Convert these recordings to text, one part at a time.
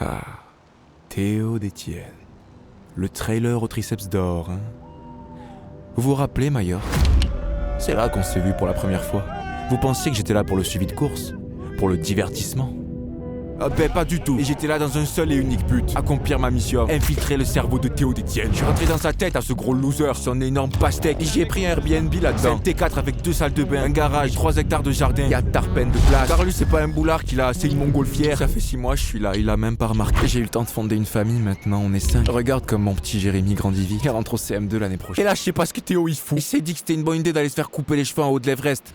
Ah, Théo d'Étienne. Le trailer au triceps d'or, hein. Vous vous rappelez, Maillard? C'est là qu'on s'est vu pour la première fois. Vous pensiez que j'étais là pour le suivi de course? Pour le divertissement? Ah ben pas du tout. Et j'étais là dans un seul et unique but. Accomplir ma mission. Infiltrer le cerveau de Théo d'Étienne. Je suis rentré dans sa tête à ce gros loser, son énorme pastèque. Et j'ai pris un Airbnb là-dedans. C'est un T4 avec 2 salles de bain, un garage, 3 hectares de jardin. Il y a tarpène de place. Car lui c'est pas un boulard qu'il a, c'est une montgolfière. Ça fait 6 mois je suis là, il a même pas remarqué. J'ai eu le temps de fonder une famille, maintenant on est 5. Regarde comme mon petit Jérémy grandit vite. Il rentre au CM2 l'année prochaine. Et là je sais pas ce que Théo il fout. Il s'est dit que c'était une bonne idée d'aller se faire couper les cheveux en haut de l'Everest.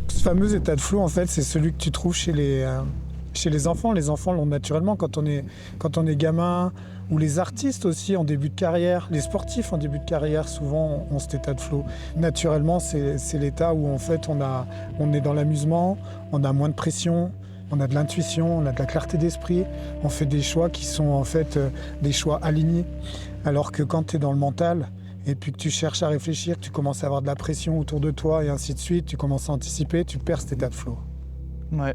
Ce fameux état de flow, en fait, c'est celui que tu trouves chez les enfants. Les enfants l'ont naturellement quand on est gamin, ou les artistes aussi en début de carrière. Les sportifs en début de carrière, souvent, ont cet état de flow. Naturellement, c'est l'état où, en fait, on est dans l'amusement, on a moins de pression, on a de l'intuition, on a de la clarté d'esprit. On fait des choix qui sont, en fait, des choix alignés. Alors que quand tu es dans le mental, et puis que tu cherches à réfléchir, tu commences à avoir de la pression autour de toi et ainsi de suite, tu commences à anticiper, tu perds cet état de flow. Ouais.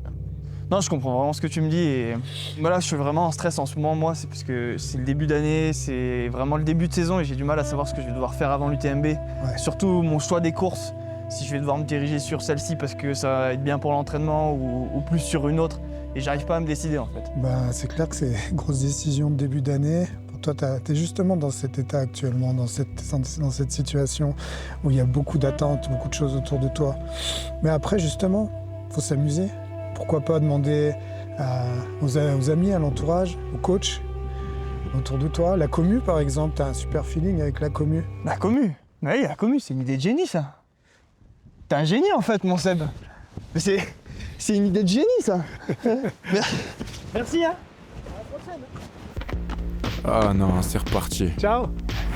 Non, je comprends vraiment ce que tu me dis et voilà, je suis vraiment en stress en ce moment, moi, c'est parce que c'est le début d'année, c'est vraiment le début de saison et j'ai du mal à savoir ce que je vais devoir faire avant l'UTMB. Ouais. Surtout mon choix des courses, si je vais devoir me diriger sur celle-ci parce que ça va être bien pour l'entraînement ou plus sur une autre et j'arrive pas à me décider en fait. C'est clair que c'est une grosse décision de début d'année. Toi, tu es justement dans cet état actuellement, dans cette situation où il y a beaucoup d'attentes, beaucoup de choses autour de toi. Mais après, justement, il faut s'amuser. Pourquoi pas demander aux amis, à l'entourage, aux coachs autour de toi. La commu, par exemple, tu as un super feeling avec la commu. La commu? Oui, la commu, c'est une idée de génie, ça. T'es un génie, en fait, mon Seb. Mais c'est une idée de génie, ça. Merci, hein. Ah non, c'est reparti. Ciao.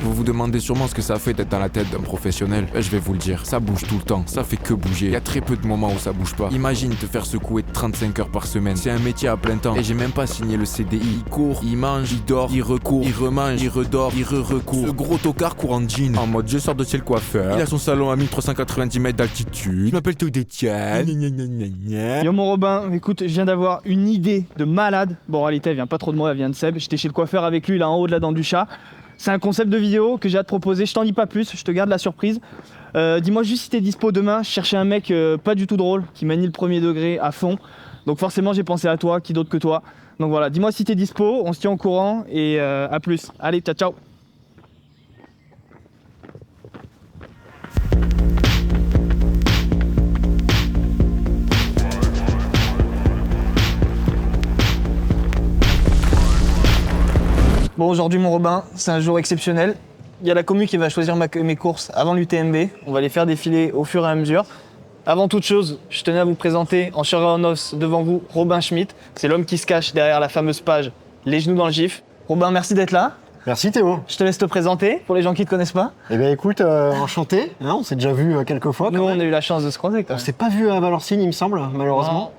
Vous vous demandez sûrement ce que ça fait d'être dans la tête d'un professionnel. Je vais vous le dire, ça bouge tout le temps, ça fait que bouger. Il y a très peu de moments où ça bouge pas. Imagine te faire secouer 35 heures par semaine. C'est un métier à plein temps. Et j'ai même pas signé le CDI. Il court, il mange, il dort, il recourt, il remange, il redort, il recourt. Ce gros tocard court en jean. En mode je sors de chez le coiffeur. Il a son salon à 1390 mètres d'altitude. Je m'appelle Théo d'Étienne. Yo mon Robin, écoute, je viens d'avoir une idée de malade. Bon, en réalité, elle vient pas trop de moi, elle vient de Seb. J'étais chez le coiffeur avec lui, là en haut de la dent du chat. C'est un concept de vidéo que j'ai à te proposer, je t'en dis pas plus, je te garde la surprise. Dis-moi juste si t'es dispo demain, je cherchais un mec pas du tout drôle, qui manie le premier degré à fond. Donc forcément j'ai pensé à toi, qui d'autre que toi. Donc voilà, dis-moi si t'es dispo, on se tient au courant et à plus. Allez, ciao ciao. Bon, aujourd'hui, mon Robin, c'est un jour exceptionnel. Il y a la commu qui va choisir mes courses avant l'UTMB. On va les faire défiler au fur et à mesure. Avant toute chose, je tenais à vous présenter en chair et en os devant vous Robin Schmitt. C'est l'homme qui se cache derrière la fameuse page Les genoux dans le gif. Robin, merci d'être là. Merci Théo. Je te laisse te présenter pour les gens qui ne te connaissent pas. Eh bien écoute, enchanté. Hein, on s'est déjà vu quelques fois. Nous, on a eu la chance de se croiser. On s'est pas vu à Valenciennes, il me semble, malheureusement.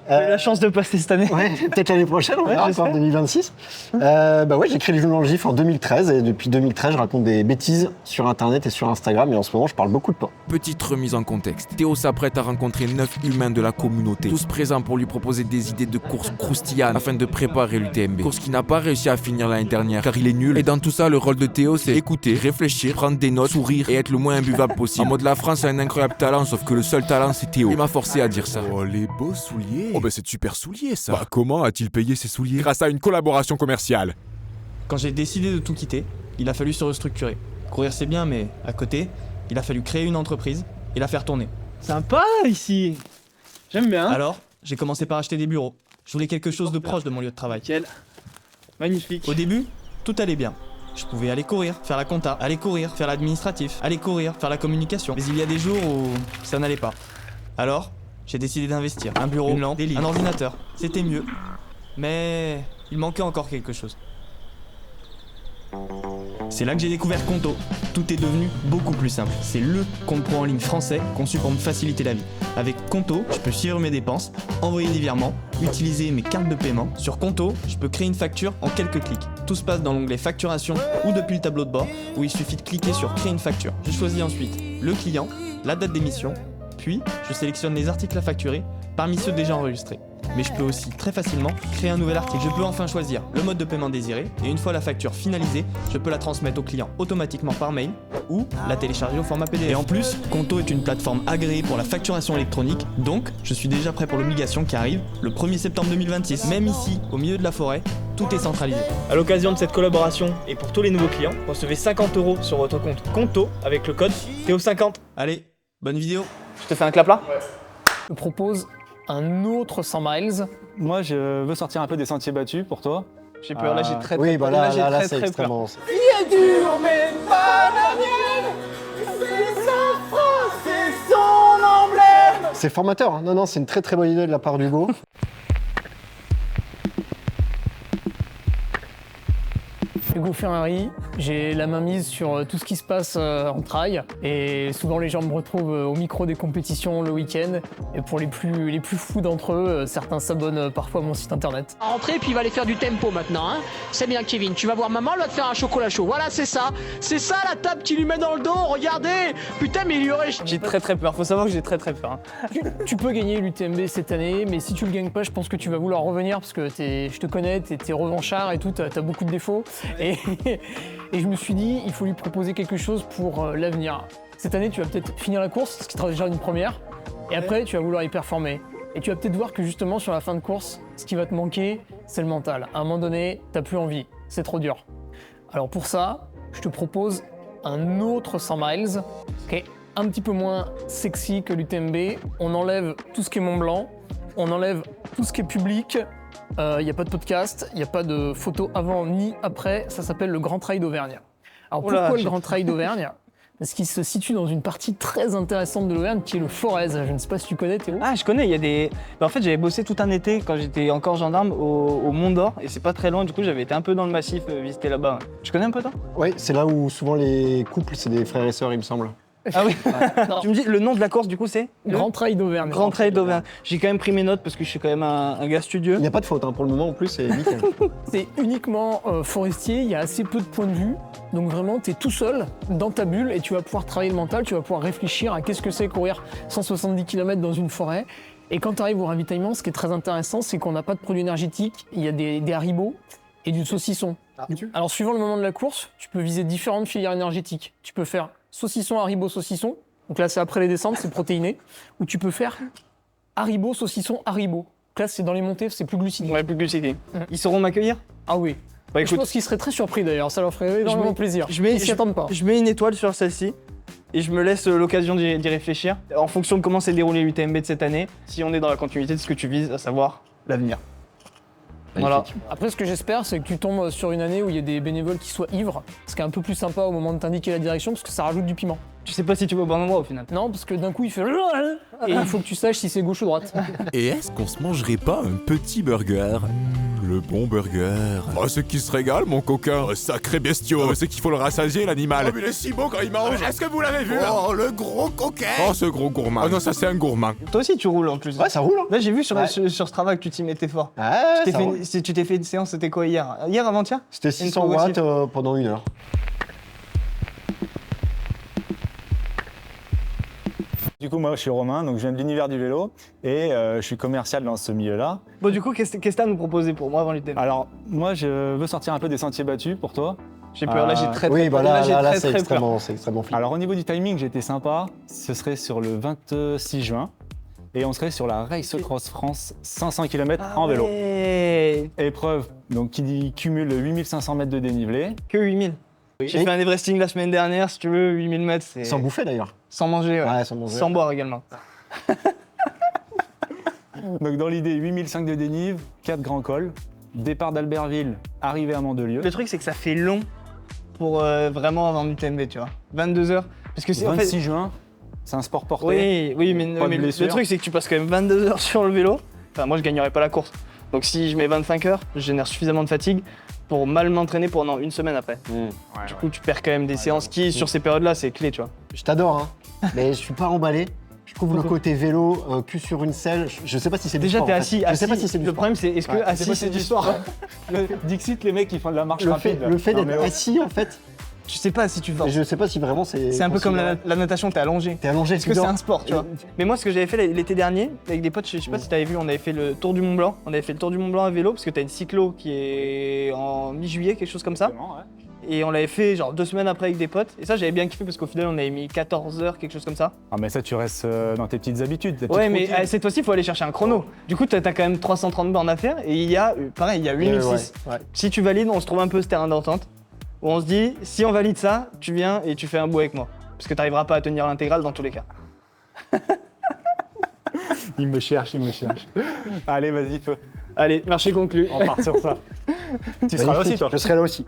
J'ai eu la chance de passer cette année. Ouais, peut-être l'année prochaine, on verra, en 2026. J'ai créé les genoux dans le gif en 2013 et depuis 2013, je raconte des bêtises sur Internet et sur Instagram et en ce moment, je parle beaucoup de porc. Petite remise en contexte. Théo s'apprête à rencontrer 9 humains de la communauté, tous présents pour lui proposer des idées de courses croustillantes afin de préparer l'UTMB. Course qu'il n'a pas réussi à finir l'année dernière car il est nul. Et dans tout ça, le rôle de Théo, c'est écouter, réfléchir, prendre des notes, sourire et être le moins imbuvable possible. En mode la France a un incroyable talent, sauf que le seul talent, c'est Théo. Il m'a forcé à dire ça. Oh, les beaux souliers. Oh, c'est de super souliers, ça. Comment a-t-il payé ses souliers? Grâce à une collaboration commerciale. Quand j'ai décidé de tout quitter, il a fallu se restructurer. Courir c'est bien, mais à côté, il a fallu créer une entreprise et la faire tourner. Sympa ici. J'aime bien. Alors, j'ai commencé par acheter des bureaux. Je voulais quelque chose de proche de mon lieu de travail. Nickel. Magnifique. Au début, tout allait bien. Je pouvais aller courir, faire la compta, aller courir, faire l'administratif, aller courir, faire la communication. Mais il y a des jours où ça n'allait pas. Alors, j'ai décidé d'investir. Un bureau, une lampe, des livres, un ordinateur. C'était mieux. Mais il manquait encore quelque chose. C'est là que j'ai découvert Conto. Tout est devenu beaucoup plus simple. C'est le compte pro en ligne français conçu pour me faciliter la vie. Avec Conto, je peux suivre mes dépenses, envoyer des virements, utiliser mes cartes de paiement. Sur Conto, je peux créer une facture en quelques clics. Tout se passe dans l'onglet facturation ou depuis le tableau de bord où il suffit de cliquer sur créer une facture. Je choisis ensuite le client, la date d'émission, Puis, je sélectionne les articles à facturer parmi ceux déjà enregistrés. Mais je peux aussi très facilement créer un nouvel article. Je peux enfin choisir le mode de paiement désiré et une fois la facture finalisée, je peux la transmettre au client automatiquement par mail ou la télécharger au format PDF. Et en plus, Conto est une plateforme agréée pour la facturation électronique, donc je suis déjà prêt pour l'obligation qui arrive le 1er septembre 2026. Même ici, au milieu de la forêt, tout est centralisé. À l'occasion de cette collaboration et pour tous les nouveaux clients, recevez 50 € sur votre compte Conto avec le code Théo50. Allez, bonne vidéo. Je te fais un clap là ? Je propose un autre 100 miles. Moi, je veux sortir un peu des sentiers battus pour toi. J'ai peur, là j'ai très Oui, peur. bah là, j'ai là, très, c'est très peur. extrêmement. C'est formateur, hein. Non, c'est une très très bonne idée de la part d'Hugo. Hugo Ferrari, j'ai la main mise sur tout ce qui se passe en trail et souvent les gens me retrouvent au micro des compétitions le week-end et pour les plus fous d'entre eux, certains s'abonnent parfois à mon site internet. Rentrer puis il va aller faire du tempo maintenant, hein. C'est bien Kevin, tu vas voir maman, elle va te faire un chocolat chaud, voilà c'est ça la table qu'il lui met dans le dos, regardez. Putain mais il y aurait... J'ai très très peur, faut savoir que j'ai très très peur. Hein. Tu peux gagner l'UTMB cette année, mais si tu le gagnes pas, je pense que tu vas vouloir revenir parce que je te connais, t'es revanchard et tout, t'as beaucoup de défauts. Et je me suis dit, il faut lui proposer quelque chose pour l'avenir. Cette année, tu vas peut-être finir la course, ce qui sera déjà une première, et après, tu vas vouloir y performer. Et tu vas peut-être voir que justement, sur la fin de course, ce qui va te manquer, c'est le mental. À un moment donné, t'as plus envie, c'est trop dur. Alors pour ça, je te propose un autre 100 miles, qui est un petit peu moins sexy que l'UTMB. On enlève tout ce qui est Mont Blanc, on enlève tout ce qui est public. Il n'y a pas de podcast, il n'y a pas de photos avant ni après, ça s'appelle le Grand Trail d'Auvergne. Alors pourquoi le Grand Trail d'Auvergne ? Parce qu'il se situe dans une partie très intéressante de l'Auvergne qui est le Forez. Je ne sais pas si tu connais Théo. Ah je connais, il y a des... En fait j'avais bossé tout un été quand j'étais encore gendarme au Mont d'Or et c'est pas très loin, du coup j'avais été un peu dans le massif visiter là-bas. Tu connais un peu toi ? Oui, c'est là où souvent les couples, c'est des frères et sœurs, il me semble. Ah oui. Tu me dis, le nom de la course du coup c'est ? Grand Trail d'Auvergne. Grand Trail d'Auvergne. J'ai quand même pris mes notes parce que je suis quand même un gars studieux. Il n'y a pas de faute, hein. Pour le moment en plus, c'est nickel. C'est uniquement forestier, il y a assez peu de points de vue. Donc vraiment, tu es tout seul dans ta bulle et tu vas pouvoir travailler le mental, tu vas pouvoir réfléchir à qu'est-ce que c'est courir 170 km dans une forêt. Et quand tu arrives au ravitaillement, ce qui est très intéressant, c'est qu'on n'a pas de produits énergétiques, il y a des haribots et du saucisson. Alors suivant le moment de la course, tu peux viser différentes filières énergétiques. Tu peux faire saucisson, haribo, saucisson. Donc là, c'est après les descentes, c'est protéiné. Ou tu peux faire haribo, saucisson, haribo. Donc là, c'est dans les montées, c'est plus glucidique. Ouais, plus glucidique. Ils sauront m'accueillir ? Ah oui. Bah, Je pense qu'ils seraient très surpris d'ailleurs, ça leur ferait énormément plaisir. Ils s'y attendent pas. Je mets une étoile sur celle-ci et je me laisse l'occasion d'y réfléchir. En fonction de comment s'est déroulé l'UTMB de cette année, si on est dans la continuité de ce que tu vises, à savoir l'avenir. Voilà. Après, ce que j'espère, c'est que tu tombes sur une année où il y a des bénévoles qui soient ivres, ce qui est un peu plus sympa au moment de t'indiquer la direction, parce que ça rajoute du piment. Tu sais pas si tu vas au bon endroit au final. Non, parce que d'un coup, il fait... Et il faut que tu saches si c'est gauche ou droite. Et est-ce qu'on se mangerait pas un petit burger ? Le bon burger. Oh, c'est qui se régale, mon coquin. Oh, sacré bestiau. Oh, c'est qu'il faut le rassasier, l'animal. Oh, mais il est si beau quand il mange. Est-ce que vous l'avez vu ? Oh, le gros coquin. Oh, ce gros gourmand. Oh non, ça c'est un gourmand. Toi aussi, tu roules en plus. Ouais, ça roule. Hein. Là, j'ai vu sur Strava que tu t'y mettais fort. Ouais, tu t'es fait une séance, c'était quoi hier ? Hier, avant-hier ? C'était 600 watts pendant 1 heure. Du coup, moi, je suis Romain, donc je viens de l'univers du vélo et je suis commercial dans ce milieu-là. Bon, du coup, qu'est-ce que tu as à nous proposer pour moi avant l'UTMB ? Alors, moi, je veux sortir un peu des sentiers battus pour toi. J'ai peur, là, j'ai très Oui, bah là, très, c'est très peur. extrêmement flippant. Alors, au niveau du timing, j'étais sympa. Ce serait sur le 26 juin et on serait sur la Race Cross France 500 km en vélo. Ouais. Épreuve donc, qui cumule 8500 mètres de dénivelé. Que 8000. J'ai fait un Everesting la semaine dernière, si tu veux, 8000 mètres. C'est... Sans bouffer d'ailleurs. Sans manger, ouais. Ouais, sans manger. Sans boire également. Donc dans l'idée, 8005 de dénive, 4 grands cols, départ d'Albertville, arrivée à Mandelieu. Le truc, c'est que ça fait long pour vraiment avant l'UTMB, tu vois. 22 heures. Parce que c'est 26 juin, c'est un sport porté. Oui, mais le truc, c'est que tu passes quand même 22 heures sur le vélo. Enfin, moi, je gagnerais pas la course. Donc si je mets 25 heures, je génère suffisamment de fatigue pour mal m'entraîner pendant une semaine après. Du coup, tu perds quand même des séances qui, sur ces périodes-là, c'est clé, tu vois. Je t'adore, hein. Mais je suis pas emballé. Je trouve le côté vélo, cul sur une selle. Je sais pas si c'est du déjà, sport. Déjà, t'es t'es assis. Je sais pas si c'est du le sport. problème, c'est est-ce que assis, c'est du sport ? Dixit, les mecs, ils font de la marche Le rapide. fait d'être assis, en fait, tu sais pas si tu forces. Je sais pas si vraiment c'est. C'est un peu comme la natation, t'es allongé. T'es allongé, Parce que c'est un sport, tu vois. Mais moi, ce que j'avais fait l'été dernier, avec des potes, je sais pas si t'avais vu, on avait fait le tour du Mont Blanc. On avait fait le tour du Mont Blanc à vélo, parce que t'as une cyclo qui est en mi-juillet, quelque chose comme ça. Et on l'avait fait genre 2 semaines après avec des potes. Et ça, j'avais bien kiffé parce qu'au final, on avait mis 14 heures, quelque chose comme ça. Ah, mais ça, tu restes dans tes petites habitudes. Ouais, mais cette fois-ci, il faut aller chercher un chrono. Du coup, t'as quand même 330 bornes à faire et il y a 8006. Ouais. Si tu valides, on se trouve un peu ce terrain d'entente où on se dit, si on valide ça, tu viens et tu fais un bout avec moi. Parce que t'arriveras pas à tenir l'intégrale dans tous les cas. Il me cherche. Allez, vas-y, feu. Allez, marché conclu. On part sur ça. Tu seras là aussi, toi. Je serai là aussi.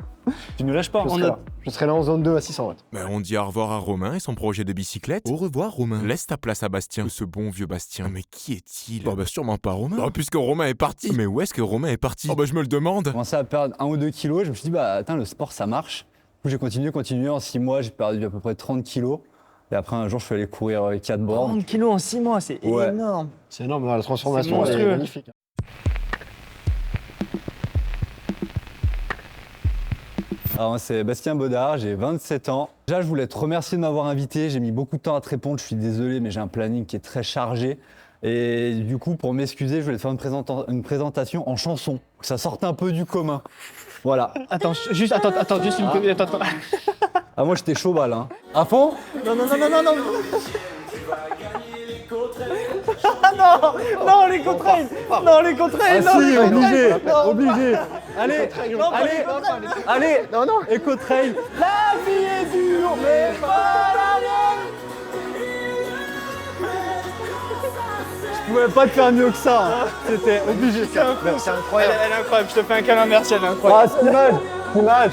Tu nous lâches pas. Je serai là en zone 2 à 600 watts. Ben, on dit au revoir à Romain et son projet de bicyclette. Au revoir Romain. Laisse ta place à Bastien, ce bon vieux Bastien. Mais qui est-il? Bah sûrement pas Romain. Bah puisque Romain est parti. Mais où est-ce que Romain est parti? Oh bah je me le demande. J'ai commencé à perdre 1 ou 2 kilos, je me suis dit bah attends, le sport ça marche. Du coup j'ai continué, en 6 mois j'ai perdu à peu près 30 kilos. Et après un jour je suis allé courir 4 bornes. 30 kilos en 6 mois, c'est énorme. C'est énorme, la transformation C'est est magnifique. Alors c'est Bastien Baudard, j'ai 27 ans. Déjà je voulais te remercier de m'avoir invité, j'ai mis beaucoup de temps à te répondre, je suis désolé mais j'ai un planning qui est très chargé. Et du coup pour m'excuser, je voulais te faire une présentation en chanson, que ça sorte un peu du commun. Voilà. Attends, juste une minute, attends. Ah moi j'étais chaud balle hein. À fond? Non. Non, les contrails. Non, les contrails. Ah non, si, obligé. Allez, Non. Eco-Trail. La vie est dure, mais pas la mienne. Je pouvais pas te faire mieux que ça. Hein. C'était obligé. C'est incroyable. Elle est incroyable, je te fais un câlin, merci, elle est incroyable. C'est image.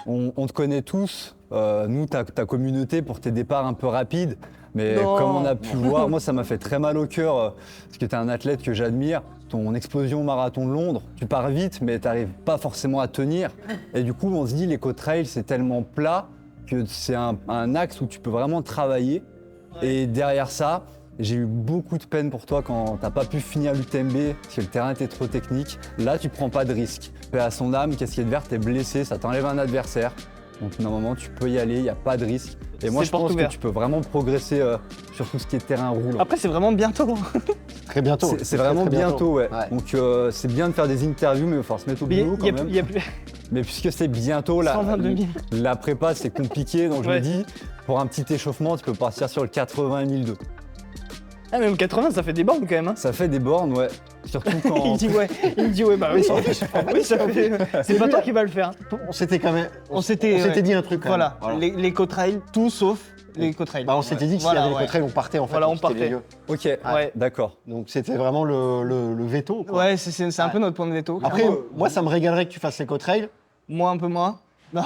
On te connaît tous, nous, ta communauté, pour tes départs un peu rapides. Mais comme on a pu voir, moi ça m'a fait très mal au cœur, parce que tu es un athlète que j'admire. Ton explosion au marathon de Londres, tu pars vite, mais tu n'arrives pas forcément à tenir. Et du coup, on se dit, l'éco-trail, c'est tellement plat que c'est un axe où tu peux vraiment travailler. Et derrière ça, j'ai eu beaucoup de peine pour toi quand t'as pas pu finir l'UTMB, parce que le terrain était trop technique. Là, tu prends pas de risque. Paix à son âme, casquette verte, t'es blessé, ça t'enlève un adversaire. Donc normalement, tu peux y aller, il n'y a pas de risque. Et moi, je pense que tu peux vraiment progresser sur tout ce qui est terrain roulant. Après, c'est vraiment bientôt. Très bientôt. C'est vraiment bientôt, ouais. Donc c'est bien de faire des interviews, mais il va falloir se mettre au boulot quand même. Mais puisque c'est bientôt, la prépa, c'est compliqué. Donc je me dis, pour un petit échauffement, tu peux partir sur le 80 1002. Ah, même 80, ça fait des bornes quand même. Hein. Ça fait des bornes, ouais. Surtout quand. Il me dit ouais, bah oui. Oui, ça fait. C'est pas toi qui vas le faire. On s'était quand même. On s'était dit un truc. Voilà. L'éco-trail, tout sauf l'éco-trail. Bah, on s'était dit que s'il y avait l'éco-trail, on partait en fait. Voilà, on partait. Ok, d'accord. Donc c'était vraiment le veto. Quoi. Ouais, c'est un peu notre point de veto. Après, moi, ça me régalerait que tu fasses l'éco-trail. Moi, un peu moins. Non.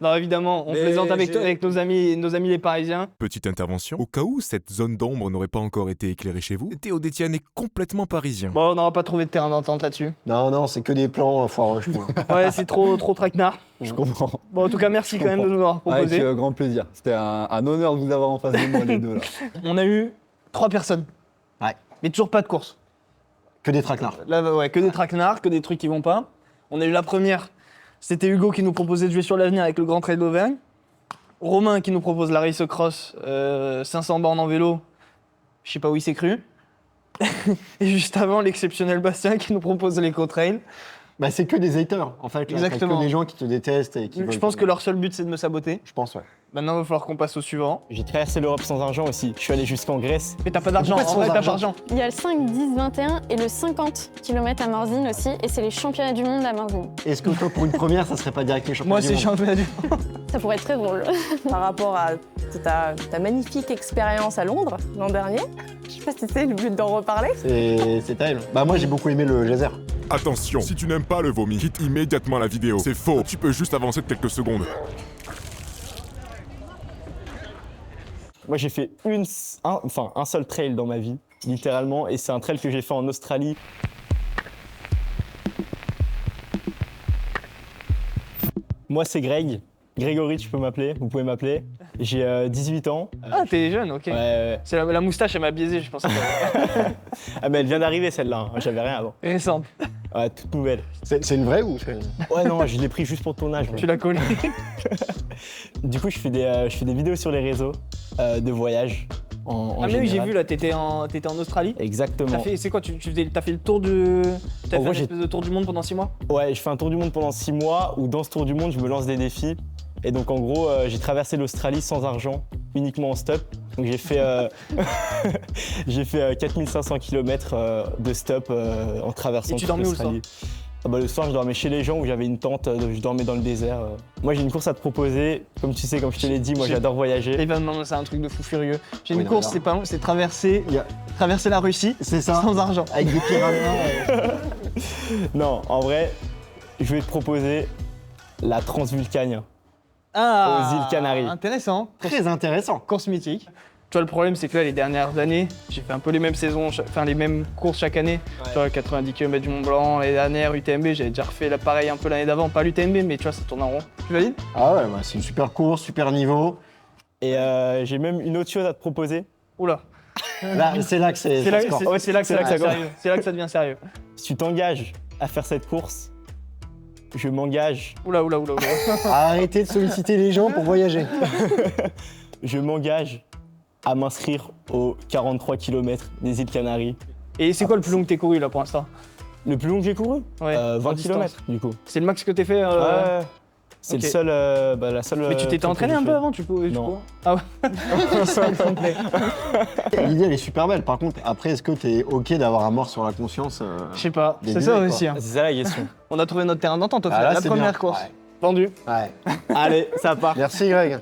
Non, évidemment, on plaisante avec nos amis les Parisiens. Petite intervention. Au cas où cette zone d'ombre n'aurait pas encore été éclairée chez vous, Théo Détienne est complètement parisien. Bon, on n'aura pas trouvé de terrain d'entente là-dessus. Non, c'est que des plans foireux, je trouve. Ouais, c'est trop traquenard. Je comprends. Bon, en tout cas, merci quand même de nous avoir proposé. Avec grand plaisir. C'était un honneur de vous avoir en face de moi, les deux là. On a eu 3 personnes. Ouais. Mais toujours pas de course. Que des traquenards. Là, ouais, que des traquenards, que des trucs qui vont pas. On a eu la première. C'était Hugo qui nous proposait de jouer sur l'avenir avec le Grand Trail d'Auvergne. Romain qui nous propose la Race Cross, 500 bornes en vélo. Je sais pas où il s'est cru. Et juste avant, l'exceptionnel Bastien qui nous propose l'éco-trail. Bah, c'est que des haters, en fait. Exactement. Que des gens qui te détestent et qui Je pense que leur seul but, c'est de me saboter. Je pense, ouais. Maintenant, il va falloir qu'on passe au suivant. J'ai traversé l'Europe sans argent aussi. Je suis allé jusqu'en Grèce. Mais t'as pas d'argent, en vrai, t'as pas d'argent. Il y a le 5, 10, 21 et le 50 km à Morzine aussi, et c'est les championnats du monde à Morzine. Est-ce que toi, pour une première, ça serait pas direct les championnats du monde? Moi, c'est championnat du monde. Ça pourrait être très drôle. Par rapport à ta magnifique expérience à Londres l'an dernier, je sais pas si c'est le but d'en reparler. C'est terrible. Bah, moi, j'ai beaucoup aimé le geyser. Attention, si tu n'aimes pas le vomi, quitte immédiatement la vidéo. C'est faux, tu peux juste avancer de quelques secondes. Moi, j'ai fait un seul trail dans ma vie, littéralement, et c'est un trail que j'ai fait en Australie. Moi, c'est Greg, Grégory, tu peux m'appeler, vous pouvez m'appeler. J'ai 18 ans. Ah, t'es jeune, ok. Ouais. C'est la moustache, elle m'a biaisé, je pense. Ah mais elle vient d'arriver celle-là, hein. J'avais rien avant. Récente. Ouais, toute nouvelle. C'est une vraie ou Ouais, non, je l'ai pris juste pour le tournage. Tu l'as collé. Du coup, je fais des vidéos sur les réseaux de voyage. En Ah mais oui, j'ai général. vu là, t'étais en Australie. Exactement. C'est quoi, t'as fait le tour T'as fait une espèce de tour du monde pendant 6 mois? Ouais, je fais un tour du monde pendant 6 mois où dans ce tour du monde, je me lance des défis. Et donc en gros, j'ai traversé l'Australie sans argent, uniquement en stop. Donc j'ai fait, j'ai fait 4500 km de stop en traversant Et tu dormais où le soir? Ah bah, le soir, je dormais chez les gens où j'avais une tente, je dormais dans le désert. Moi, j'ai une course à te proposer. Comme tu sais, comme je te l'ai dit, moi, j'adore voyager. Il va me demander, c'est un truc de fou furieux. J'ai une Oui, non, course, alors. c'est pas long, c'est traverser la Russie sans argent. Avec des piranhas. Non, en vrai, je vais te proposer la Transvulcania. Ah, Aux îles Canaries. Intéressant. Très intéressant. Course mythique. Tu vois, le problème, c'est que là, les dernières années, j'ai fait un peu les mêmes saisons, les mêmes courses chaque année. Tu vois, 90 km du Mont Blanc, l'année dernière, UTMB, j'avais déjà refait pareil un peu l'année d'avant. Pas l'UTMB, mais tu vois, ça tourne en rond. Tu valides? Ah ouais, bah, c'est une super course, super niveau. Et j'ai même une autre chose à te proposer. Oula. Là, c'est là que c'est. C'est là, ça score. c'est là que ça devient sérieux. C'est là que ça devient sérieux. Si tu t'engages à faire cette course, je m'engage. Oula. Arrêtez de solliciter les gens pour voyager. Je m'engage à m'inscrire aux 43 km des îles Canaries. Et c'est quoi le plus long que t'es couru là pour l'instant? Le plus long que j'ai couru? Ouais. 20 km du coup. C'est le max que t'es fait? Ouais. C'est ok. le seul, la seule. Mais tu t'étais entraîné un peu avant, tu peux. Non. Ah ouais. Complet. L'idée, elle est super belle. Par contre, après, est-ce que t'es OK d'avoir un mort sur la conscience Je sais pas. des C'est ça délais, aussi. quoi. Hein. C'est ça la question. On a trouvé notre terrain d'entente au Ah, final. là, La c'est première bien. course. Ouais. Vendu. Ouais. Allez, ça part. Merci, Greg.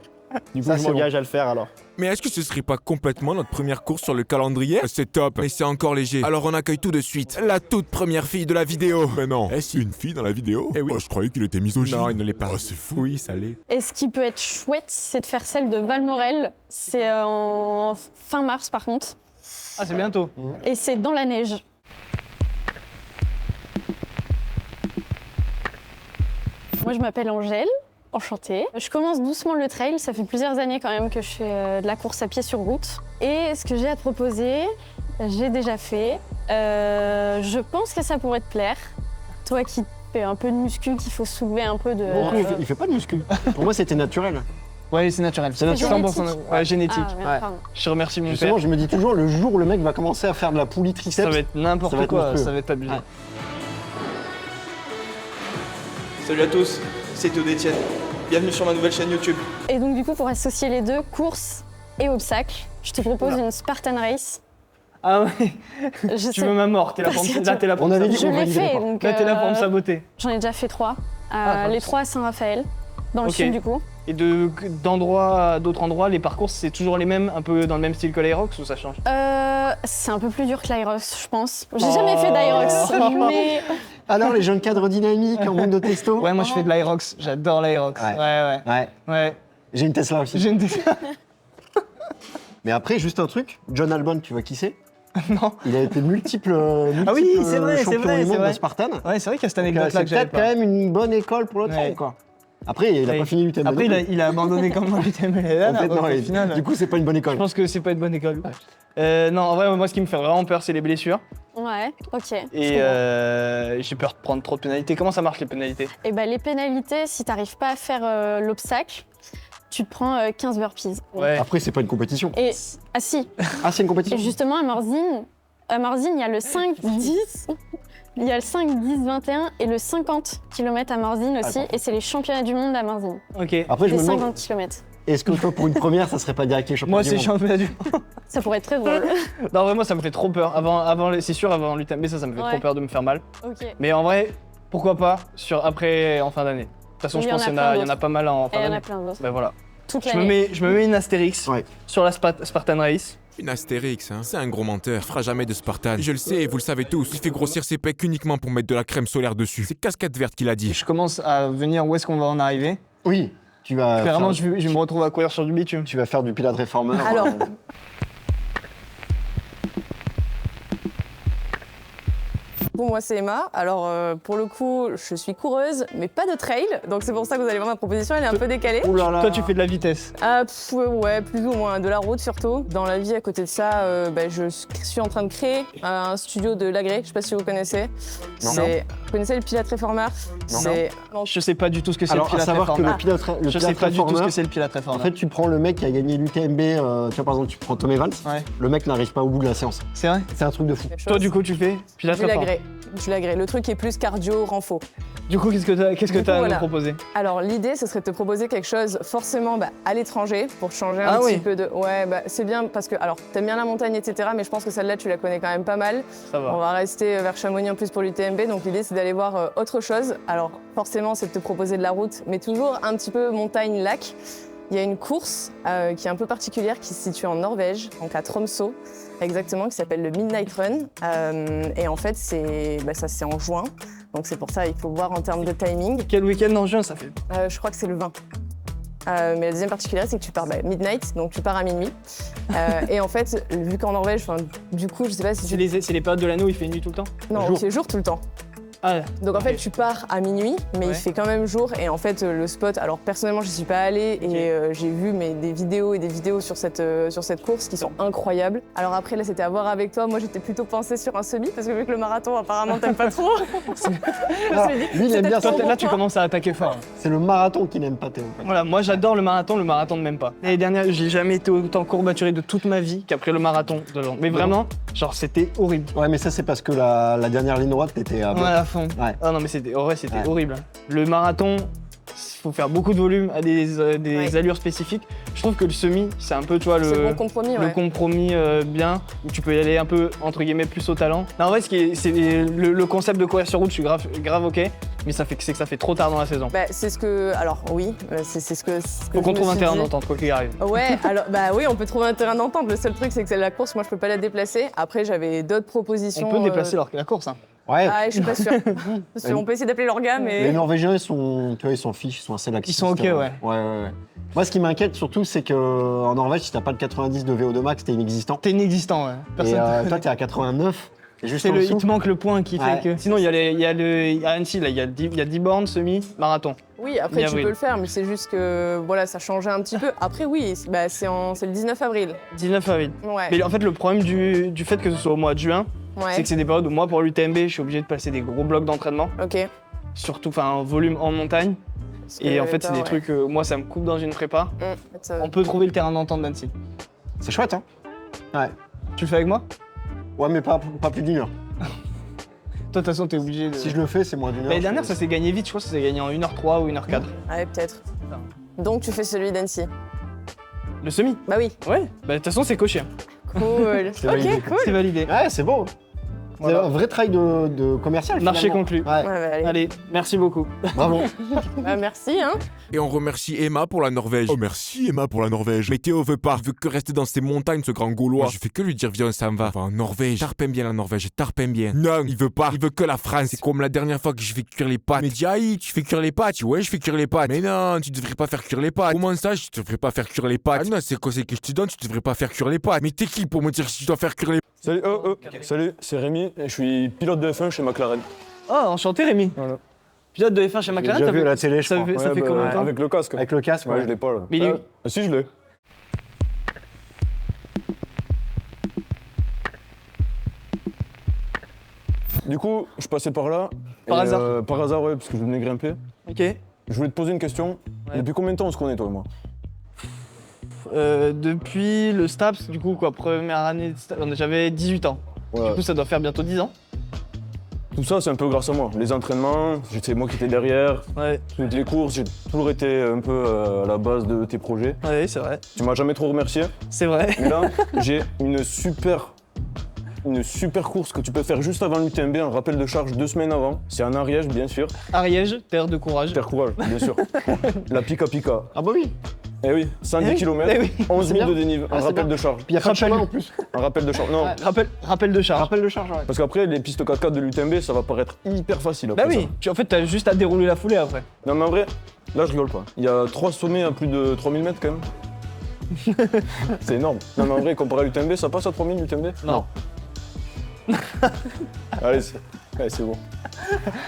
Du coup, Ça, je c'est m'engage à le faire alors. Mais est-ce que ce serait pas complètement notre première course sur le calendrier? C'est top, mais c'est encore léger. Alors on accueille tout de suite la toute première fille de la vidéo. Mais non, est-ce une fille dans la vidéo? Eh oui. Oh, je croyais qu'il était misogyne. Non, il ne l'est pas. Oh, c'est fou. Oui, ça l'est. Et ce qui peut être chouette, c'est de faire celle de Valmorel. C'est en fin mars par contre. Ah, c'est bientôt. Et c'est dans la neige. Moi, je m'appelle Angèle. Enchantée. Je commence doucement le trail, ça fait plusieurs années quand même que je fais de la course à pied sur route. Et ce que j'ai à te proposer, j'ai déjà fait. Je pense que ça pourrait te plaire. Toi qui fais un peu de muscu, qu'il faut soulever un peu de... Il fait pas de muscu. Pour moi, c'était naturel. Ouais, c'est naturel. C'est naturel. 100%. Ouais, génétique. Ah, merde, pardon. Je remercie mon Justement, père. je me dis toujours, le jour où le mec va commencer à faire de la poulie triceps, Ça va être n'importe ça va être quoi, monstrueux. ça va être abusé. Ouais. Salut à tous, c'est Théo d'Etienne. Bienvenue sur ma nouvelle chaîne YouTube. Et donc du coup, pour associer les deux, course et obstacle, je te propose une Spartan Race. Ah ouais. Je Tu sais- veux ma mort, t'es là pour me, là, t'es là pour On me avait dit Je saboter. qu'on l'ai validait fait, pas. donc Là, t'es là pour me saboter. j'en ai déjà fait 3. Ah, Les nice. 3 à Saint-Raphaël, dans le Ok. sud du coup. Et d'autres endroits, les parcours, c'est toujours les mêmes, un peu dans le même style que l'Aerox ou ça change? C'est un peu plus dur que l'Aerox, je pense. J'ai jamais fait d'Aerox, mais... Alors, les jeunes cadres dynamiques en manque de testo. Ouais, moi je fais de l'Aerox, j'adore l'Aerox. Ouais. Ouais. Ouais. J'ai une Tesla aussi. J'ai une Mais après, juste un truc, John Albon, tu vois qui c'est? Non. Il a été multiple Ah oui, c'est vrai, c'est champion vrai, du c'est monde vrai. de Spartan. Ouais, c'est vrai qu'il y a cette Donc, anecdote-là c'est que j'avais peut-être quand pas. même une bonne école pour le trail, Ouais. quoi. Après, il a pas fini l'UTMB. Après, non plus. il a abandonné comme moi l'UTMB l'année dernière, Complètement, donc, au et final. Du coup, c'est pas une bonne école. Je pense que c'est pas une bonne école. Non, en vrai, moi, ce qui me fait vraiment peur, c'est les blessures. Ouais, ok. Et j'ai peur de prendre trop de pénalités. Comment ça marche, les pénalités? Et ben les pénalités, si t'arrives pas à faire l'obstacle, tu te prends 15 burpees. Ouais. Après, c'est pas une compétition. Et ah si. Ah, c'est une compétition. Et justement à Morzine, il y a le 5-10, il y a le 5-10-21 et le 50 km à Morzine aussi, et c'est les championnats du monde à Morzine. Ok. Après, je Les me demande, 50 km. est-ce que toi, pour une première, ça serait pas direct les champions Moi, du c'est monde championnat du monde. Ça pourrait être très drôle. Non, vraiment, ça me fait trop peur. C'est sûr, avant l'UTMB, ça me fait Ouais. trop peur de me faire mal. Ok. Mais en vrai, pourquoi pas après, en fin d'année. De toute façon, Il je y en pense a qu'il y, plein en a d'autres. pas mal en Et fin il y en d'année. a plein d'autres. Ben voilà. Toute Je me, l'année. mets une astérix Ouais. sur la Spartan Race. Une Astérix, hein. C'est un gros menteur. Il fera jamais de Spartan. Je le sais, vous le savez tous. Il fait grossir ses pecs uniquement pour mettre de la crème solaire dessus. C'est casquette verte qu'il a dit. Je commence à venir où est-ce qu'on va en arriver. Oui, tu vas. Clairement, faire- je me retrouve à courir sur du bitume. Tu vas faire du pilote réformeur. Alors. coup, moi, c'est Emma. Alors, pour le coup, je suis coureuse, mais pas de trail. Donc, c'est pour ça que vous allez voir ma proposition, elle est un peu décalée. Toi, tu fais de la vitesse. Ouais, plus ou moins. De la route, surtout. Dans la vie, à côté de ça, je suis en train de créer un studio de l'agré. Je sais pas si vous connaissez. Non. Vous connaissez le Pilate Reformer? Non. Je sais pas du tout ce que c'est le Pilate Reformer. Je sais pas du tout ce que c'est le Pilate Reformer. En fait, tu prends le mec qui a gagné l'UTMB, tu vois, par exemple, tu prends Tom Evans, le mec n'arrive pas au bout de la séance. C'est vrai? C'est un truc de fou. Toi, du coup, tu fais Pilate Reformer? Du l'agré. Le truc qui est plus cardio, renfo. Du coup, qu'est-ce que t'as à nous proposer? Alors, l'idée, ce serait de te proposer quelque chose forcément à l'étranger pour changer un petit peu de... Ouais, c'est bien parce que, alors, t'aimes bien la montagne, etc., mais je pense que celle-là, tu la connais quand même pas mal. Ça va. On va rester vers Chamonix en plus pour l'UTMB, donc l'idée, c'est d'aller voir autre chose. Alors, forcément, c'est de te proposer de la route, mais toujours un petit peu montagne-lac. Il y a une course qui est un peu particulière qui se situe en Norvège, donc à Tromsø, exactement, qui s'appelle le Midnight Run. Et en fait, ça c'est en juin, donc c'est pour ça il faut voir en termes de timing. Quel week-end en juin ça fait? Je crois que c'est le 20. Mais la deuxième particularité, c'est que tu pars midnight, donc tu pars à minuit. Et en fait, vu qu'en Norvège, du coup, je sais pas si c'est les périodes de l'année où il fait nuit tout le temps? Non, c'est jour tout le temps. Donc en fait, tu pars à minuit, mais il fait quand même jour. Et en fait, le spot, alors personnellement, je suis pas allée et j'ai vu des vidéos et des vidéos sur cette course qui sont incroyables. Alors après, là, c'était à voir avec toi. Moi, j'étais plutôt pensée sur un semi parce que vu que le marathon, apparemment, t'aimes pas trop. Lui, il aime bien ça. Là, tu commences à attaquer fort. C'est le marathon qui n'aime pas Théo. Voilà, moi, j'adore le marathon ne m'aime pas. L'année dernière, j'ai jamais été autant courbaturé de toute ma vie qu'après le marathon de Londres. Mais vraiment, genre, c'était horrible. Ouais, mais ça, c'est parce que la dernière ligne droite, t'étais à fond. Ouais. Ah non mais c'était horrible. Le marathon, il faut faire beaucoup de volume à des allures spécifiques. Je trouve que le semi, c'est un peu, tu vois, le bon compromis, compromis bien, où tu peux y aller un peu, entre guillemets, plus au talent. Non, en vrai, c'est le concept de courir sur route, je suis grave ok, mais ça fait trop tard dans la saison. C'est ce que... Alors oui, c'est ce que faut qu'on trouve un terrain d'entente, quoi qu'il arrive. Ouais, alors oui, on peut trouver un terrain d'entente. Le seul truc, c'est que c'est la course, moi je peux pas la déplacer. Après, j'avais d'autres propositions. On peut déplacer la course, hein. Ouais. Ah, je suis pas sûre. On peut essayer d'appeler leur gars, mais... Les Norvégiens, ils s'en fichent, ils sont assez laxistes. Ils sont ok, ouais. Moi, ce qui m'inquiète surtout, c'est qu'en Norvège, si t'as pas le 90 de VO2 max, t'es inexistant. T'es inexistant, ouais. Et toi, t'es à 89. Il te manque le point qui fait que... Sinon, il y a à Annecy, là, il y a 10 bornes, semi, marathon. Oui, après, tu peux le faire, mais c'est juste que, voilà, ça changeait un petit peu. Après, oui, c'est le 19 avril. 19 avril. Ouais. Mais en fait, le problème du fait que ce soit au mois de juin, c'est que c'est des périodes où moi, pour l'UTMB, je suis obligé de passer des gros blocs d'entraînement. Ok. Surtout, en volume en montagne. Et en fait, c'est des trucs, moi, ça me coupe dans une prépa. On peut trouver le terrain d'entente d'Annecy. C'est chouette, hein? Ouais. Tu le fais avec moi? Ouais, mais pas plus d'une heure. Toi, de toute façon, t'es obligé de... Si je le fais, c'est moins d'une heure. L'année dernière, ça s'est gagné vite. Je crois que ça s'est gagné en 1h03 ou 1h04. Ouais, peut-être. Donc, tu fais celui d'Annecy? Le semi? Bah oui. Ouais. Bah, de toute façon, c'est coché. Cool. Ok, cool. C'est validé. Ouais, c'est beau. C'est un vrai travail de commercial. Marché finalement. conclu. Ouais, allez, merci beaucoup. Bravo. Merci, hein. Et on remercie Emma pour la Norvège. Oh merci Emma pour la Norvège. Mais Théo veut pas, il veut que rester dans ces montagnes, ce grand Gaulois. Je fais que lui dire viens, ça me va. Enfin, en Norvège, tarpem bien la Norvège, tarpem bien. Non, il veut pas, il veut que la France. C'est comme la dernière fois que je fais cuire les pâtes. Mais dis, aïe, tu fais cuire les pâtes. Ouais, je fais cuire les pâtes. Mais non, tu devrais pas faire cuire les pâtes. Comment ça, je devrais pas faire cuire les pâtes? Ah non, c'est quoi, c'est que je te donne, tu devrais pas faire cuire les pâtes. Mais t'es qui pour me dire si tu dois faire cuire les pâtes? Salut, salut, c'est Rémi, je suis pilote de F1 chez McLaren. Oh, enchanté Rémi. Voilà. Pilote de F1 chez McLaren. J'ai déjà vu à la télé, je crois. Ça fait combien de temps? Avec le casque. Avec le casque, ouais. Je l'ai pas là. Mais il est où? Ah si, je l'ai. Du coup, je passais par là. Par hasard? Par hasard, ouais, parce que je venais grimper. Ok. Je voulais te poser une question. Ouais. Depuis combien de temps on se connaît, toi et moi? Depuis le STAPS, du coup, quoi, première année de STAPS, j'avais 18 ans. Ouais. Du coup, ça doit faire bientôt 10 ans. Tout ça, c'est un peu grâce à moi. Les entraînements, c'est moi qui étais derrière. Ouais. Toutes les courses, j'ai toujours été un peu à la base de tes projets. Oui, c'est vrai. Tu m'as jamais trop remercié. C'est vrai. Mais là, j'ai une super course que tu peux faire juste avant l'UTMB, un rappel de charge 2 semaines avant. C'est en Ariège, bien sûr. Ariège, terre de courage. Terre courage, bien sûr. La Pika Pika. Ah bah oui. Eh oui, 110 km, 11 000 de dénive, un rappel de charge. Puis il y a pas de chemin en plus. Un rappel de charge, non. Ouais, rappel de charge. Rappel de charge, ouais. Parce qu'après, les pistes 4x4 de l'UTMB, ça va paraître hyper facile. Bah oui, en fait, t'as juste à dérouler la foulée après. Non mais en vrai, là je rigole pas. Il y a 3 sommets à plus de 3000 mètres quand même. C'est énorme. Non mais en vrai, comparé à l'UTMB, ça passe à 3000 l'UTMB? Non. Allez, Ouais, c'est bon.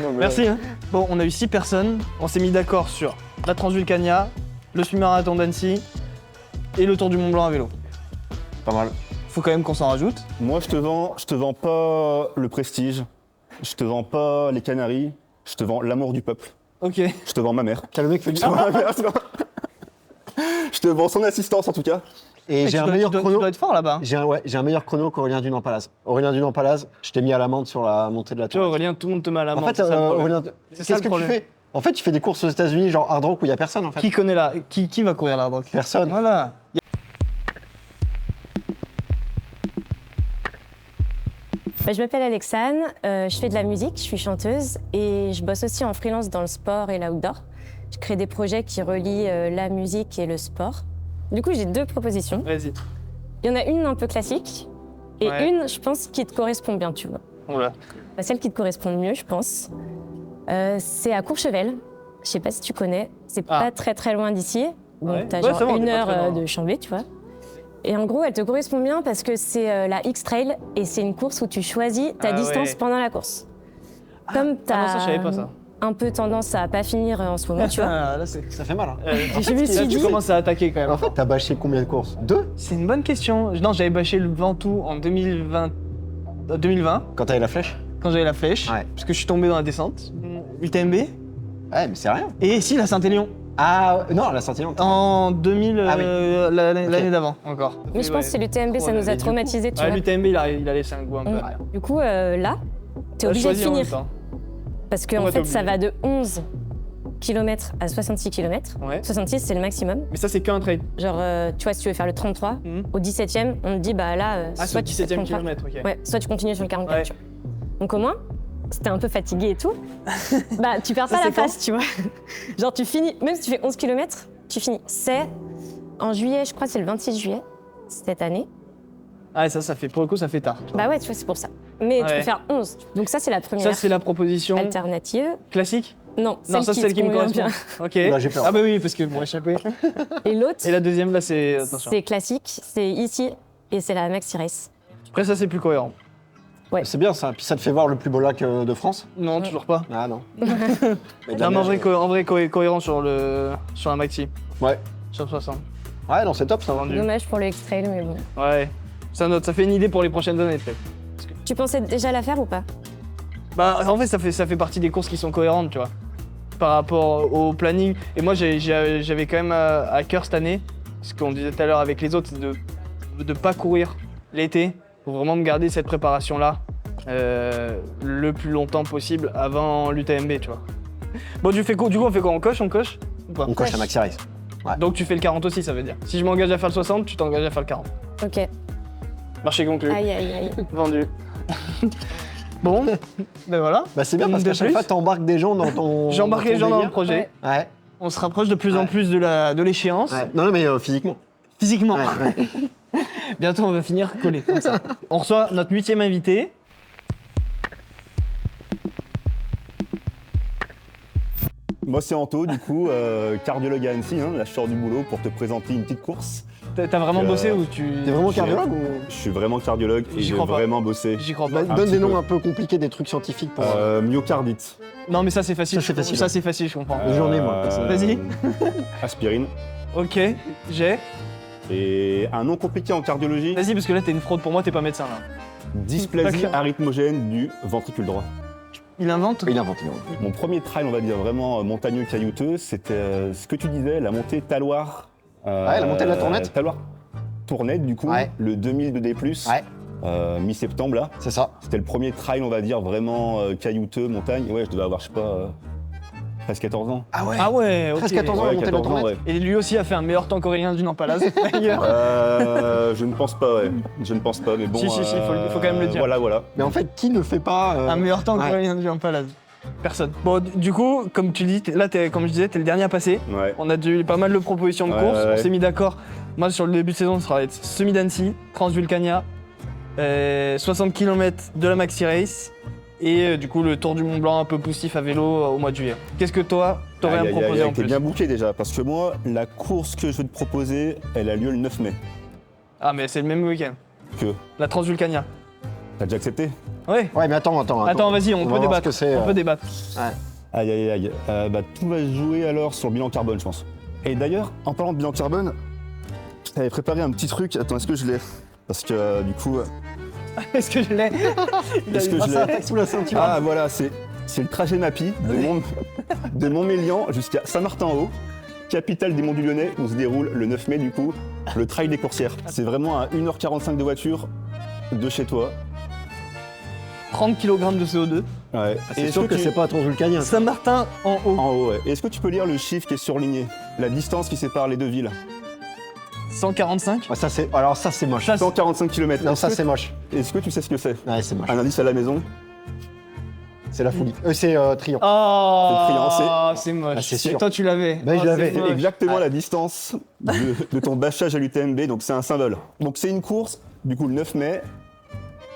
Non, mais Merci. Hein. Bon, on a eu 6 personnes. On s'est mis d'accord sur la Transvulcania, le semi-marathon d'Annecy et le Tour du Mont Blanc à vélo. Pas mal. Faut quand même qu'on s'en rajoute. Moi, je te vends pas le prestige, je te vends pas les Canaries, je te vends l'amour du peuple. Ok. Je te vends ma mère. Quel mec fait du Je te vends ma mère, je te vends son assistance en tout cas. Et j'ai un meilleur chrono. Tu dois être fort là-bas. J'ai un meilleur chrono qu'Aurélien Dunan-Palaz. Aurélien Dunan-Palaz, je t'ai mis à l'amende sur la montée de la Tu vois, tour. Aurélien, tout le monde te met à la En main. fait, Aurélien, qu'est-ce que tu fais? En fait, tu fais des courses aux États-Unis, genre hard rock où il y a personne en fait. Qui connaît là qui va courir là donc Personne. Voilà. Je m'appelle Alexane, je fais de la musique, je suis chanteuse et je bosse aussi en freelance dans le sport et l'outdoor. Je crée des projets qui relient la musique et le sport. Du coup, j'ai 2 propositions. Vas-y. Il y en a une un peu classique et Ouais. une, je pense, qui te correspond bien, tu vois. Voilà. Celle qui te correspond le mieux, je pense, c'est à Courchevel. Je sais pas si tu connais, c'est pas très loin d'ici. Bon, Ouais. t'as Ouais, genre ça va, on est 1 pas heure très loin. de Chambé, tu vois. Et en gros, elle te correspond bien parce que c'est la X-Trail et c'est une course où tu choisis ta Ah distance ouais. pendant la course. Comme t'as non, ça, je savais pas ça. un peu tendance à pas finir en ce moment, tu vois. Ah, là, c'est... Ça fait mal. Hein. Je me suis Là, dit- tu commences à attaquer quand même. En fait, t'as bâché combien de courses? 2? C'est une bonne question. Non, j'avais bâché le Ventoux en 2020. Quand t'avais la flèche? Quand j'avais la flèche. Ouais. Parce que je suis tombé dans la descente. UTMB. Ouais, mais c'est rien. Et si, la Saint-Élion. Ah, non, la Saint-Élion. En 2000, Ah oui. l'année d'avant encore. Mais je pense que c'est l'UTMB, ça nous a traumatisés, tu vois. L'UTMB, il a laissé un goût un peu amer. Du coup, là, t'es obligé de Choisir en même finir. temps. Parce qu'en Ouais, t'es fait, ça obligé. va de 11 km à 66 km. Ouais. 66, c'est le maximum. Mais ça, c'est qu'un trail. Genre, tu vois, si tu veux faire le 33, au 17e, on te dit, bah là, Ah, soit c'est tu le fais le 17e 33. kilomètre, ok. Ouais, soit tu continues sur le 44, Ouais. tu vois. Donc au moins, si t'es un peu fatigué et tout, bah tu perds Ça, pas la c'est quand face, tu vois. Genre, tu finis, même si tu fais 11 km, tu finis. C'est en juillet, je crois, c'est le 26 juillet, cette année. Ah, ça fait, pour le coup, ça fait tard. Bah ouais, tu vois, c'est pour ça. Mais tu Ouais. peux faire 11. Donc ça, c'est la première Ça, c'est la proposition alternative. classique. Non, Non, ça, c'est celle qui me convient correspond. bien. Ok. Là, j'ai peur. Ah, bah oui, parce que pour échapper. Et l'autre, Et la deuxième, là, c'est. Attention. c'est classique, c'est ici, et c'est la Maxi Race. Après, ça, c'est plus cohérent. C'est bien ça. Puis ça te fait voir le plus beau lac de France? Non, toujours pas. Ah non. Non, mais en vrai, cohérent sur la maxi. Ouais. Sur 60. Ouais, non, c'est top ça. Vendu. Dommage pour le X-Trail, mais bon. Ouais. Ça note, ça fait une idée pour les prochaines années, peut-être. Tu pensais déjà la faire ou pas? Bah, en fait, ça fait partie des courses qui sont cohérentes, tu vois. Par rapport au planning. Et moi, j'avais quand même à cœur cette année, ce qu'on disait tout à l'heure avec les autres, c'est de pas courir l'été, pour vraiment me garder cette préparation-là le plus longtemps possible avant l'UTMB, tu vois. Bon, du coup, on fait quoi? On coche ou pas? On coche la Maxi Race. Ouais. Donc tu fais le 40 aussi, ça veut dire. Si je m'engage à faire le 60, tu t'engages à faire le 40. Ok. Marché conclu. Aïe, aïe, aïe. Vendu. Bon, ben voilà. Bah c'est bien parce De qu'à chaque plus. fois t'embarques des gens dans ton. J'embarque les gens dans le projet. Ouais. On se rapproche de plus en plus de l'échéance. Ouais. Non, mais physiquement. Physiquement. Ouais. Bientôt, on va finir collé comme ça. On reçoit notre 8e invité. Moi c'est Anto, du coup, cardiologue à Annecy, hein, là je sors du boulot pour te présenter une petite course. T'as vraiment bossé ou tu... T'es vraiment cardiologue ou... Je suis vraiment cardiologue et J'y j'ai crois pas. vraiment bossé. J'y crois pas. Donne des noms un peu compliqués, des trucs scientifiques pour. Myocardite. Non mais ça c'est facile. Ça, c'est facile. Ça c'est facile, je comprends. J'en ai, moi, Vas-y. Aspirine. Ok, j'ai. Et un nom compliqué en cardiologie. Vas-y parce que là t'es une fraude pour moi, t'es pas médecin là. Dysplasie D'accord. arythmogène du ventricule droit. Il invente? Il invente. Mon premier trail, on va dire vraiment montagneux, caillouteux, c'était ce que tu disais, la montée Taloir. Ouais, la montée de la Tournette. Taloir Tournette, du coup, Ouais. le 2000 de D+, Ouais. mi-septembre là. C'est ça. C'était le premier trail, on va dire, vraiment caillouteux, montagne. Ouais, je devais avoir, je sais pas, presque 14 ans. Ah ouais. Ah ouais, ok. Presque 14 ans, la Ouais, montée de la 14 ans, Tournette. ouais. Et lui aussi a fait un meilleur temps qu'Aurélien du Nampalaz d'ailleurs. Je ne pense pas, ouais. Je ne pense pas, mais bon. Si, il faut quand même le dire. Voilà. Mais en fait, qui ne fait pas. Un meilleur temps ouais. qu'Aurélien du Nampalaz. Personne. Bon, du coup, comme tu dis, là, comme je disais, t'es le dernier à passer. Ouais. On a eu pas mal de propositions de Ouais, courses. ouais, ouais. On s'est mis d'accord. Moi, sur le début de saison, ça va être semi d'Annecy, Transvulcania, 60 km de la Maxi Race et du coup le Tour du Mont Blanc un peu poussif à vélo au mois de juillet. Qu'est-ce que toi, t'aurais à me proposer en T'es plus? bien bouqué déjà, parce que moi, la course que je veux te proposer, elle a lieu le 9 mai. Ah, mais c'est le même week-end. Que La Transvulcania. T'as déjà accepté? Ouais. Ouais, mais attends. Attends, vas-y, on peut va voir débattre. ce que c'est, On peut débattre. Ouais. Aïe aïe aïe. Tout va se jouer alors sur le bilan carbone, je pense. Et d'ailleurs, en parlant de bilan carbone, je t'avais préparé un petit truc. Attends, est-ce que je l'ai? Parce que du coup. Est-ce que je l'ai? Est-ce que je l'ai? Un tac sous la ceinture. Ah voilà, c'est le trajet Mappy de Montmélian jusqu'à Saint-Martin-en-Haut, capitale des Monts du Lyonnais, où se déroule le 9 mai du coup le trail des coursières. C'est vraiment à 1h45 de voiture de chez toi. 30 kg de CO2. Ouais. C'est sûr que c'est pas ton vulcanien. Saint-Martin en haut. En haut, ouais. Est-ce que tu peux lire le chiffre qui est surligné? La distance qui sépare les deux villes? 145. Ça c'est moche. 145 km. Non, ça c'est moche. Est-ce que tu sais ce que c'est? Ouais, c'est moche. Un indice à la maison? C'est la folie. C'est Trian. Oh, c'est moche. Ah, c'est sûr. Toi, tu l'avais. Ben, je l'avais. C'est exactement la distance de ton bâchage à l'UTMB, donc c'est un symbole. Donc c'est une course, du coup le 9 mai,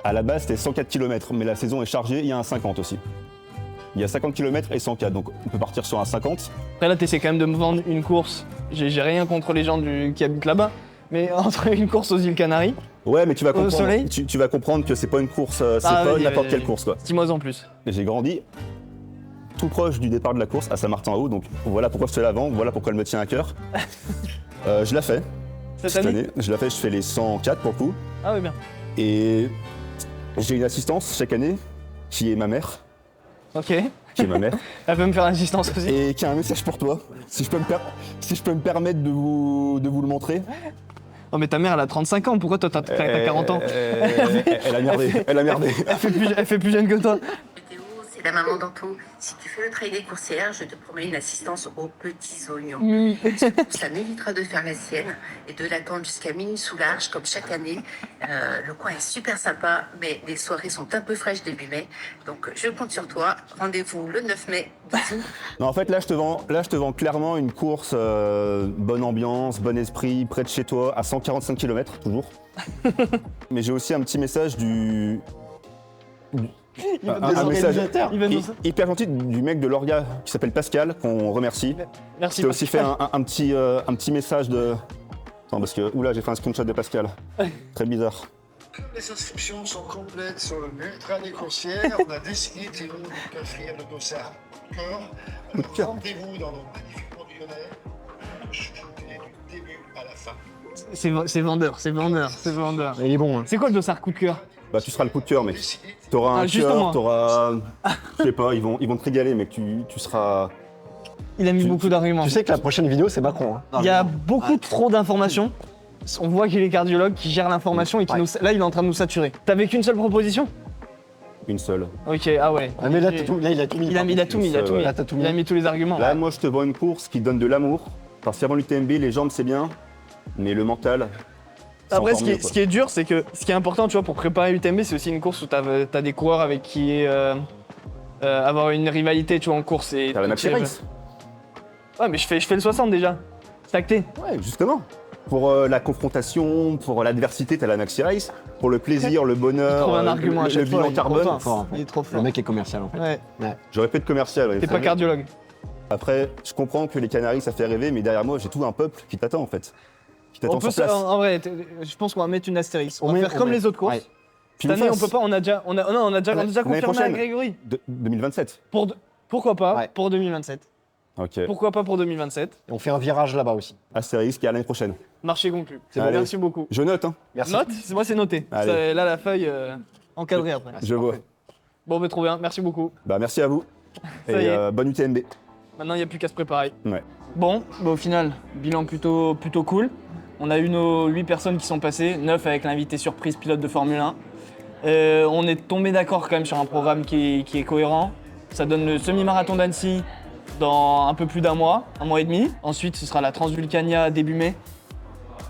à la base c'était 104 km, mais la saison est chargée, il y a un 50 aussi. Il y a 50 km et 104, donc on peut partir sur un 50. Après là, t'essaies quand même de me vendre une course. J'ai rien contre les gens qui habitent là-bas, mais entre une course aux îles Canaries. Ouais, mais tu vas Au comprendre, soleil tu vas comprendre que c'est pas une course, c'est pas n'importe quelle course quoi. Dis-moi en plus. Et j'ai grandi tout proche du départ de la course à Saint-Martin-en-Haut, donc voilà pourquoi je fais l'avant, voilà pourquoi elle me tient à cœur. Je la fais. Cette année je la fais, je fais les 104 pour le coup. Ah oui, bien. Et j'ai une assistance chaque année qui est ma mère. Ok. Qui est ma mère. Elle peut me faire l'assistance aussi. Et qui a un message pour toi, si je peux me permettre de vous le montrer. Oh mais ta mère elle a 35 ans, pourquoi toi t'as 40 ans? Elle a merdé, Elle fait plus jeune que toi. C'est la maman d'Anto. Si tu fais le trail des coursières, je te promets une assistance aux petits oignons. Ça m'évitera de faire la sienne et de l'attendre jusqu'à minuit sous l'arche, comme chaque année. Le coin est super sympa, mais les soirées sont un peu fraîches début mai. Donc je compte sur toi. Rendez-vous le 9 mai. Bisous. Non, en fait, là, je te vends clairement une course, bonne ambiance, bon esprit, près de chez toi, à 145 km, toujours. Mais j'ai aussi un petit message un message hyper gentil du mec de l'Orga qui s'appelle Pascal, qu'on remercie. Merci. J'ai aussi fait un petit message de... Attends, parce que... Oula, j'ai fait un screenshot de Pascal. Très bizarre. Comme les inscriptions sont complètes sur le Ultra des coursières, on a décidé, Théo, de t'offrir le dossard cœur. Rendez-vous dans nos magnifiques monts lyonnais, de chouchouter du début à la fin. C'est vendeur. Il est bon. Hein. C'est quoi le dossard coup de cœur? Bah tu seras le coup de cœur, mec. T'auras un cœur, t'auras... Je sais pas, ils vont te régaler, mec. Tu seras... Il a mis beaucoup d'arguments. Tu sais que la prochaine vidéo, c'est Macron. Hein. Il y a beaucoup trop d'informations. On voit qu'il est cardiologue, qui gère l'information et qui là, il est en train de nous saturer. T'avais qu'une seule proposition? Une seule. Ok, ah ouais. Ah mais là, il a tout mis. Il a mis tous les arguments. Là, moi, je te vends une course qui donne de l'amour. Parce qu'avant l'UTMB, les jambes, c'est bien, mais le mental... Après, ce qui est dur, c'est que ce qui est important, tu vois, pour préparer l'UTMB, c'est aussi une course où t'as des coureurs avec qui avoir une rivalité, tu vois, en course. T'as la Maxi Race. Ouais, mais je fais le 60 déjà. C'est acté. Ouais, justement. Pour la confrontation, pour l'adversité, t'as la Maxi Race. Pour le plaisir, le bonheur, un argument le bilan carbone. Il est trop fort. Le mec est commercial, en fait. Ouais. J'aurais fait de commercial. Ouais. T'es pas cardiologue. Après, je comprends que les Canaries, ça fait rêver, mais derrière moi, j'ai tout un peuple qui t'attend, en fait. On peut en vrai, je pense qu'on va mettre une astérisque. On va faire comme les autres courses. Ouais. Cette année, on peut pas, on a déjà confirmé à Grégory. 2027. Pourquoi pas pour 2027. Ok. Pourquoi pas pour 2027. Et on fait un virage là-bas aussi. Astérisque et à l'année prochaine. Marché conclu. C'est bon, merci beaucoup. Je note, hein. Merci. Note, moi c'est noté. Là, la feuille encadrée après. Je vois. Bon, trop bien, merci beaucoup. Bah, merci à vous. Et bonne UTMB. Maintenant, il n'y a plus qu'à se préparer. Ouais. Bon, au final, bilan plutôt cool. On a eu nos 8 personnes qui sont passées, 9 avec l'invité surprise pilote de Formule 1. On est tombé d'accord quand même sur un programme qui est cohérent. Ça donne le semi-marathon d'Annecy dans un peu plus d'un mois et demi. Ensuite, ce sera la Transvulcania début mai,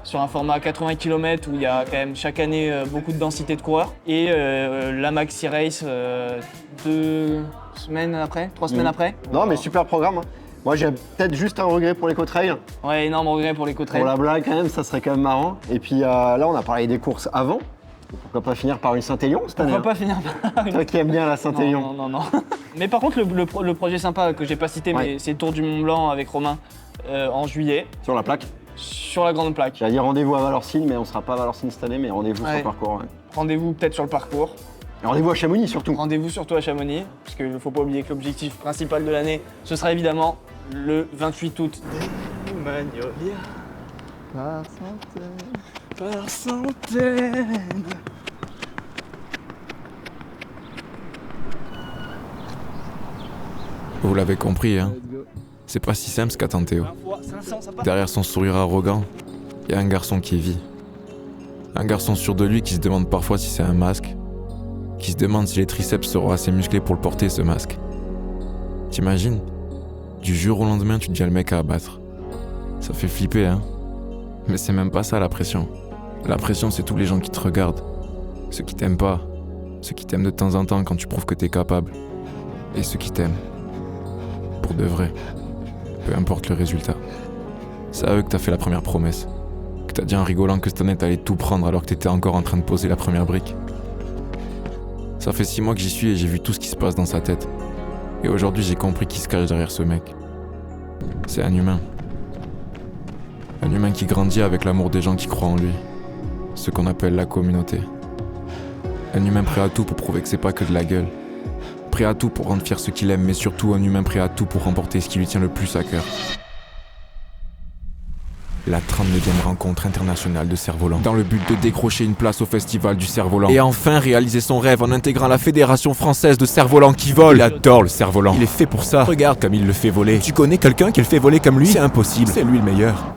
sur un format 80 km où il y a quand même chaque année beaucoup de densité de coureurs. Et la Maxi Race 2 semaines après, 3 semaines après. Non, mais super programme. Hein. Moi, j'ai peut-être juste un regret pour l'éco-trail. Ouais, énorme regret pour l'éco-trail. Pour la blague, quand même, ça serait quand même marrant. Et puis là, on a parlé des courses avant. Pourquoi pas finir par une Saint-Élion cette année? Pourquoi pas finir par une... Toi qui aimes bien la Saint-Élion. Non. Mais par contre, le projet sympa que j'ai pas cité, mais c'est le Tour du Mont Blanc avec Romain en juillet. Sur la plaque? Sur la grande plaque. J'allais dire rendez-vous à Valorcine, mais on sera pas à Valorcine cette année, mais rendez-vous sur le parcours. Ouais. Rendez-vous peut-être sur le parcours. Rendez-vous à Chamonix surtout. Rendez-vous surtout à Chamonix, parce qu'il ne faut pas oublier que l'objectif principal de l'année, ce sera évidemment le 28 août. Des magnolias par centaines. Vous l'avez compris, hein. C'est pas si simple ce qu'attend Théo. Derrière son sourire arrogant, il y a un garçon qui vit. Un garçon sûr de lui qui se demande parfois si c'est un masque. Qui se demande si les triceps seront assez musclés pour le porter, ce masque. T'imagines ? Du jour au lendemain, tu deviens le mec à abattre. Ça fait flipper, hein. Mais c'est même pas ça la pression. La pression, c'est tous les gens qui te regardent. Ceux qui t'aiment pas. Ceux qui t'aiment de temps en temps quand tu prouves que t'es capable. Et ceux qui t'aiment. Pour de vrai. Peu importe le résultat. C'est à eux que t'as fait la première promesse. Que t'as dit en rigolant que cette année t'allais tout prendre alors que t'étais encore en train de poser la première brique. Ça fait 6 mois que j'y suis et j'ai vu tout ce qui se passe dans sa tête. Et aujourd'hui j'ai compris qui se cache derrière ce mec. C'est un humain. Un humain qui grandit avec l'amour des gens qui croient en lui. Ce qu'on appelle la communauté. Un humain prêt à tout pour prouver que c'est pas que de la gueule. Prêt à tout pour rendre fier ceux qu'il aime, mais surtout un humain prêt à tout pour remporter ce qui lui tient le plus à cœur. La 39e rencontre internationale de cerf-volant, dans le but de décrocher une place au festival du cerf-volant. Et enfin réaliser son rêve en intégrant la Fédération française de cerf-volant qui vole. Il adore le cerf-volant. Il est fait pour ça. Regarde comme il le fait voler. Tu connais quelqu'un qui le fait voler comme lui ? C'est impossible. C'est lui le meilleur.